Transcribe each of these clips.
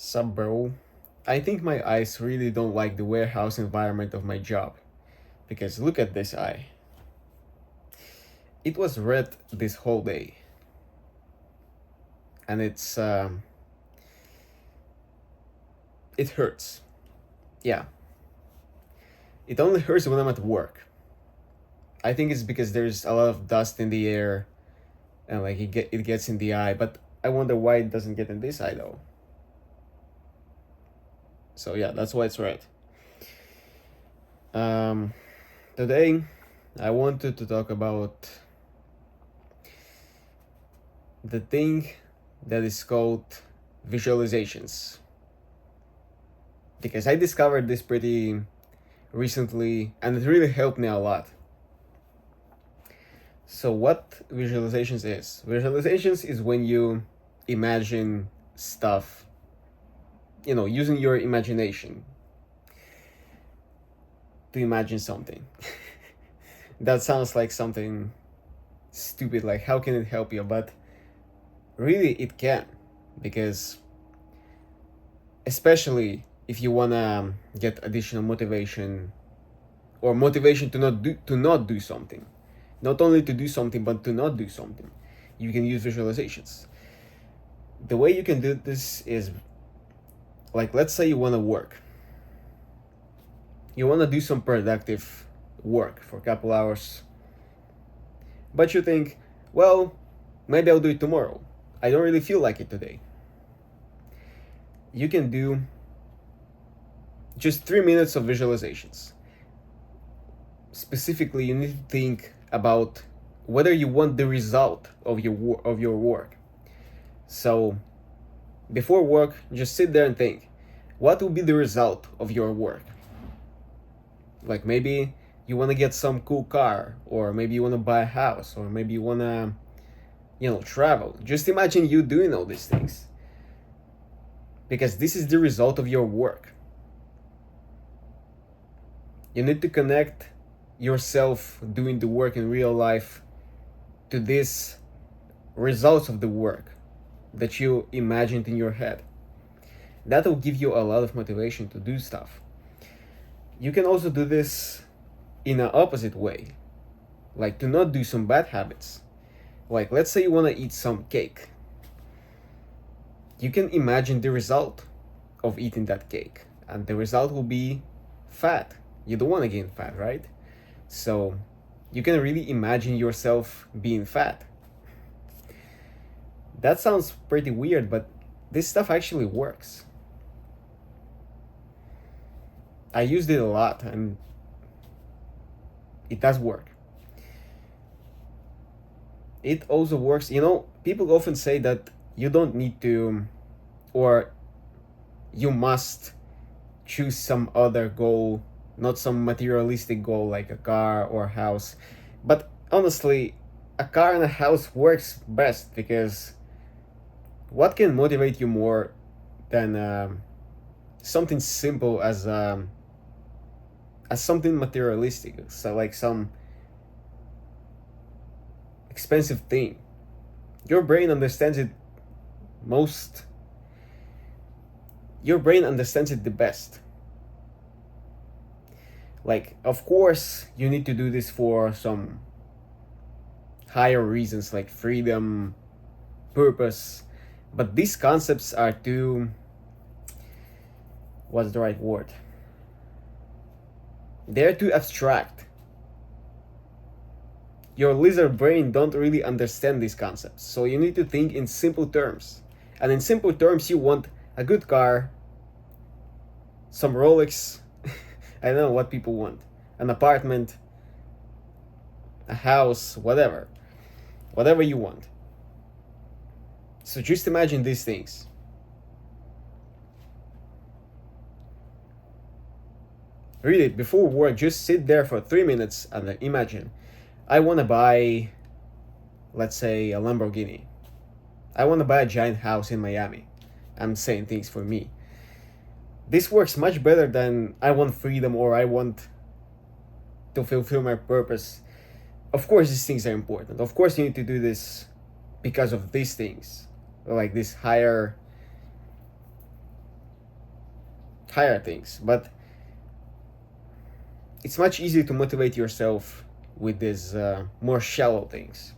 Sup, bro? I think my eyes really don't like the warehouse environment of my job. Because look at this eye. It was red this whole day. And it hurts. Yeah. It only hurts when I'm at work. I think it's because there's a lot of dust in the air and like it gets in the eye, but I wonder why it doesn't get in this eye though. So yeah, that's why it's red. Um, Today I wanted to talk about the thing that is called visualizations. Because I discovered this pretty recently and it really helped me a lot. So, what visualizations is? Visualizations is when you imagine stuff, using your imagination to imagine something. That sounds like something stupid, like how can it help you? But really, it can, because especially if you wanna get additional motivation or motivation to not do something, not only to do something but to not do something, you can use visualizations. The way you can do this is like, let's say you want to work, you want to do some productive work for a couple hours, but you think, well, maybe I'll do it tomorrow, I don't really feel like it today. You can do just 3 minutes of visualizations. Specifically, you need to think about whether you want the result of your work. So before work, just sit there and think, what will be the result of your work? Like maybe you want to get some cool car, or maybe you want to buy a house, or maybe you want to travel. Just imagine you doing all these things, because this is the result of your work. You need to connect yourself doing the work in real life to these results of the work that you imagined in your head. That will give you a lot of motivation to do stuff. You can also do this in an opposite way, like to not do some bad habits. Like, let's say you want to eat some cake. You can imagine the result of eating that cake, and the result will be fat. You don't want to gain fat, right? So you can really imagine yourself being fat. That sounds pretty weird, but this stuff actually works. I used it a lot and it does work. It also works, people often say that you don't need to, or you must choose some other goal, not some materialistic goal like a car or a house. But honestly, a car and a house works best, because what can motivate you more than something simple as something materialistic, so like some expensive thing. Your brain understands it most. Your brain understands it the best. Like, of course, you need to do this for some higher reasons like freedom, purpose, but these concepts are too, what's the right word? They're too abstract. Your lizard brain don't really understand these concepts, so you need to think in simple terms. And in simple terms, you want a good car, some Rolex, I don't know what people want, an apartment, a house, whatever you want. So just imagine these things. Really, before work, just sit there for 3 minutes and imagine, I want to buy, let's say, a Lamborghini. I want to buy a giant house in Miami. I'm saying things for me. This works much better than I want freedom, or I want to fulfill my purpose. Of course, these things are important. Of course, you need to do this because of these things, like this higher higher things, but it's much easier to motivate yourself with these more shallow things.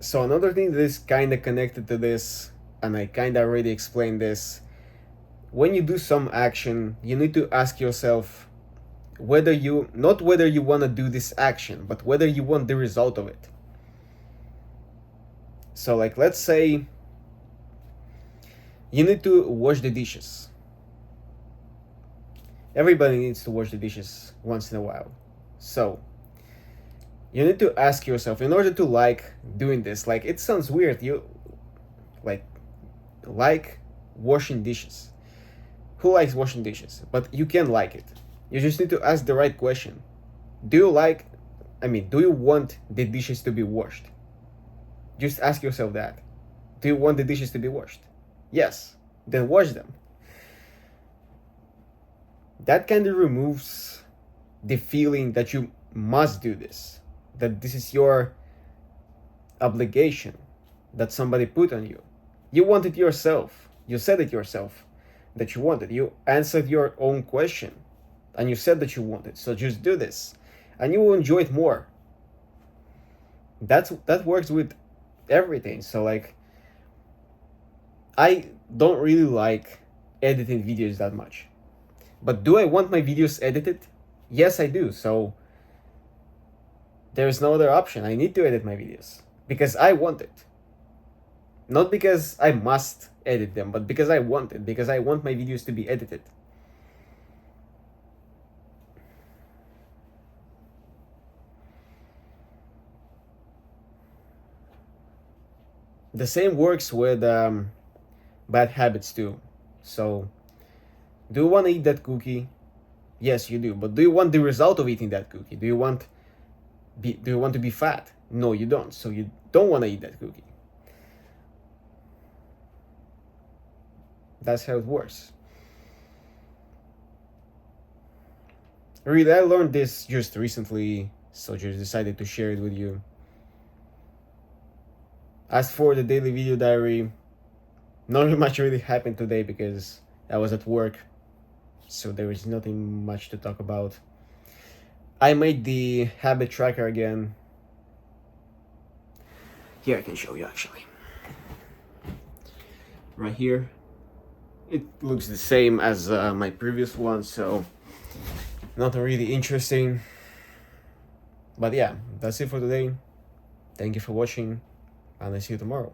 So another thing that is kind of connected to this, and I kind of already explained this, when you do some action, you need to ask yourself whether you, not whether you want to do this action, but whether you want the result of it. So like, let's say you need to wash the dishes. Everybody needs to wash the dishes once in a while. So you need to ask yourself, in order to like doing this, like, it sounds weird, you like washing dishes. Who likes washing dishes? But you can like it. You just need to ask the right question. Do you want the dishes to be washed? Just ask yourself that. Do you want the dishes to be washed? Yes. Then wash them. That kind of removes the feeling that you must do this, that this is your obligation that somebody put on you. You want it yourself. You said it yourself that you want it. You answered your own question and you said that you want it. So just do this and you will enjoy it more. That works with everything. So like, I don't really like editing videos that much. But do I want my videos edited? Yes, I do. So there's no other option. I need to edit my videos because I want it. Not because I must edit them, but because I want it, because I want my videos to be edited. The same works with bad habits too. So, do you want to eat that cookie? Yes, you do. But do you want the result of eating that cookie? Do you want to be fat? No, you don't. So you don't want to eat that cookie. That's how it works. Really, I learned this just recently, so just decided to share it with you. As for the daily video diary, not much really happened today because I was at work, so there is nothing much to talk about. I made the habit tracker again. Here, I can show you actually. Right here. It looks the same as my previous one, so nothing really interesting. But yeah, that's it for today. Thank you for watching, and I'll see you tomorrow.